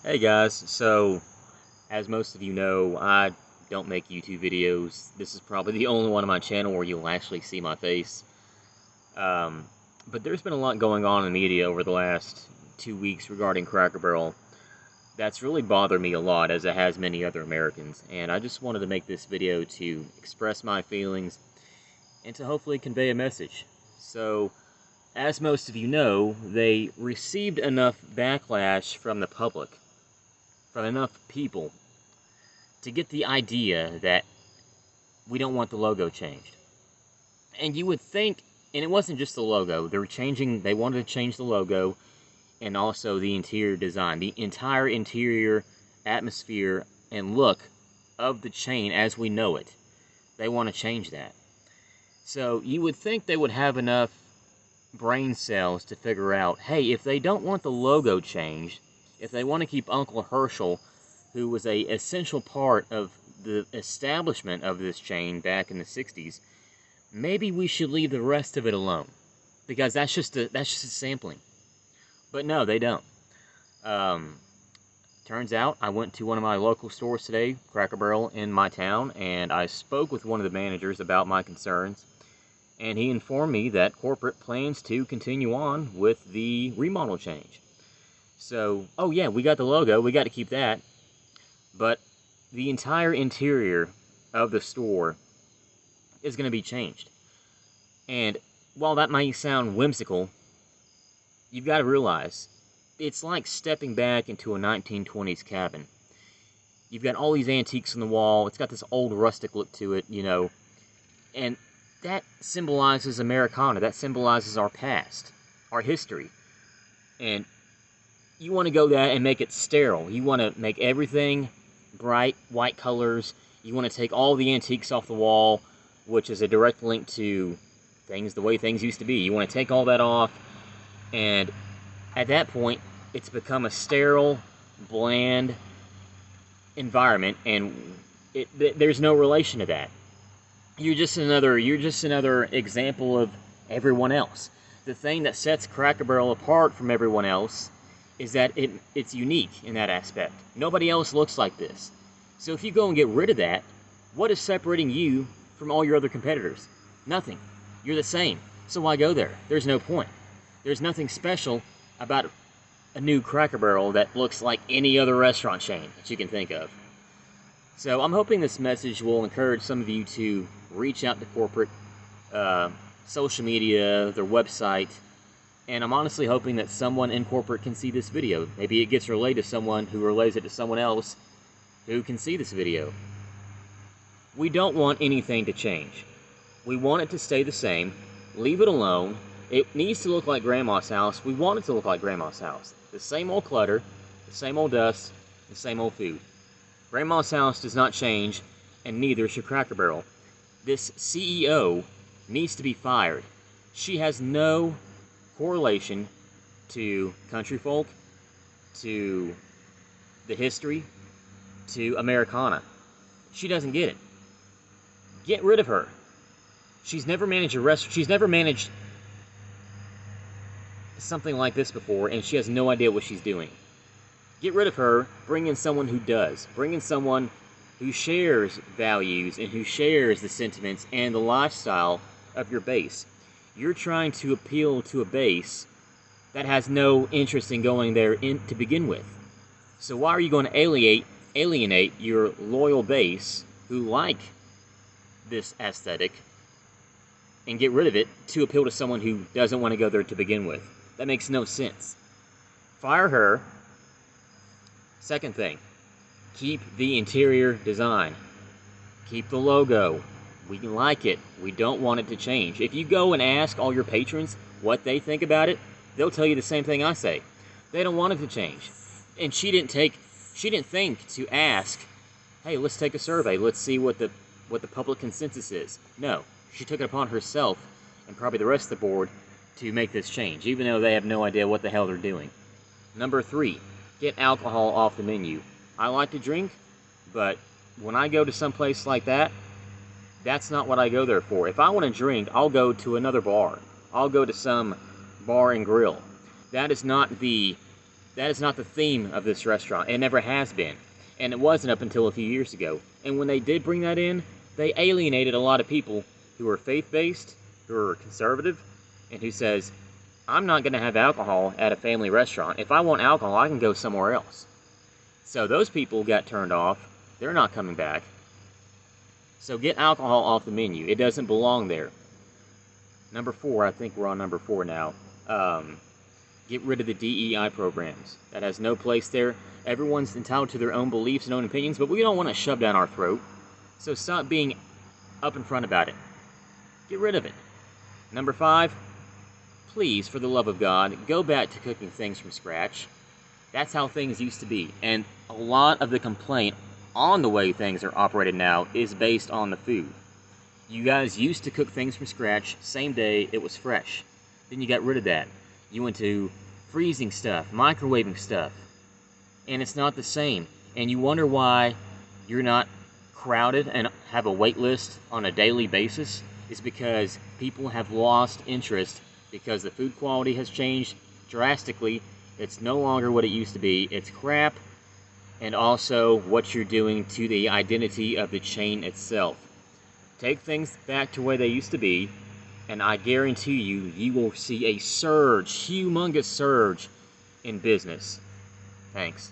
Hey guys, so as most of you know, I don't make YouTube videos. This is probably the only one on my channel where you'll actually see my face. But there's been a lot going on in the media over the last 2 weeks regarding Cracker Barrel. That's really bothered me a lot, as it has many other Americans. And I just wanted to make this video to express my feelings and to hopefully convey a message. So, as most of you know, they received enough backlash from the public, from enough people, to get the idea that we don't want the logo changed. And you would think, and it wasn't just the logo, they wanted to change the logo and also the interior design, the entire interior atmosphere and look of the chain as we know it. They want to change that. So you would think they would have enough brain cells to figure out, hey, if they don't want the logo changed, if they want to keep Uncle Herschel, who was an essential part of the establishment of this chain back in the 60s, maybe we should leave the rest of it alone, because that's just a sampling. But no, they don't. Turns out I went to one of my local stores today, Cracker Barrel, in my town, and I spoke with one of the managers about my concerns, and he informed me that corporate plans to continue on with the remodel change. So, oh yeah, we got the logo, we got to keep that, but the entire interior of the store is going to be changed. And while that might sound whimsical, you've got to realize, it's like stepping back into a 1920s cabin. You've got all these antiques on the wall, it's got this old rustic look to it, you know, and that symbolizes Americana, that symbolizes our past, our history. And you want to go there and make it sterile. You want to make everything bright, white colors. You want to take all the antiques off the wall, which is a direct link to things, the way things used to be. You want to take all that off, and at that point, it's become a sterile, bland environment, and there's no relation to that. You're just another example of everyone else. The thing that sets Cracker Barrel apart from everyone else is that it's unique in that aspect. Nobody else looks like this. So if you go and get rid of that, what is separating you from all your other competitors? Nothing. You're the same. So why go there? There's no point. There's nothing special about a new Cracker Barrel that looks like any other restaurant chain that you can think of. So I'm hoping this message will encourage some of you to reach out to corporate, social media, their website, and I'm honestly hoping that someone in corporate can see this video. Maybe it gets relayed to someone who relays it to someone else who can see this video. We don't want anything to change. We want it to stay the same. Leave it alone. It needs to look like Grandma's house. We want it to look like Grandma's house. The same old clutter, the same old dust, the same old food. Grandma's house does not change, and neither should Cracker Barrel. This CEO needs to be fired. She has no correlation to country folk, to the history, to Americana. She doesn't get it. Get rid of her. She's never managed a restaurant. She's never managed something like this before, and she has no idea what she's doing. Get rid of her, bring in someone who does. Bring in someone who shares values and who shares the sentiments and the lifestyle of your base. You're trying to appeal to a base that has no interest in going there to begin with. So why are you going to alienate your loyal base who like this aesthetic and get rid of it to appeal to someone who doesn't want to go there to begin with? That makes no sense. Fire her. Second thing, keep the interior design. Keep the logo. We like it. We don't want it to change. If you go and ask all your patrons what they think about it, they'll tell you the same thing I say. They don't want it to change. And she didn't think to ask, hey, let's take a survey. Let's see what the public consensus is. No, she took it upon herself and probably the rest of the board to make this change, even though they have no idea what the hell they're doing. Number 3, get alcohol off the menu. I like to drink, but when I go to some place like that, that's not what I go there for. If I want to drink, I'll go to another bar. I'll go to some bar and grill. That is not the That is not the theme of this restaurant. It never has been. And it wasn't up until a few years ago. And when they did bring that in, they alienated a lot of people who are faith-based, who are conservative, and who says, I'm not going to have alcohol at a family restaurant. If I want alcohol, I can go somewhere else. So those people got turned off. They're not coming back. So get alcohol off the menu. It doesn't belong there. Number 4, I think we're on number 4 now. Get rid of the DEI programs. That has no place there. Everyone's entitled to their own beliefs and own opinions, but we don't want to shove down our throat. So stop being up in front about it. Get rid of it. Number 5, please, for the love of God, go back to cooking things from scratch. That's how things used to be. And a lot of the complaint on the way things are operated now is based on the food. You guys used to cook things from scratch, same day, it was fresh. Then you got rid of that. You went to freezing stuff, microwaving stuff, and it's not the same. And you wonder why you're not crowded and have a wait list on a daily basis. Is because people have lost interest because the food quality has changed drastically. It's no longer what it used to be. It's crap, and also what you're doing to the identity of the chain itself. Take things back to where they used to be, and I guarantee you, you will see a surge, humongous surge in business. Thanks.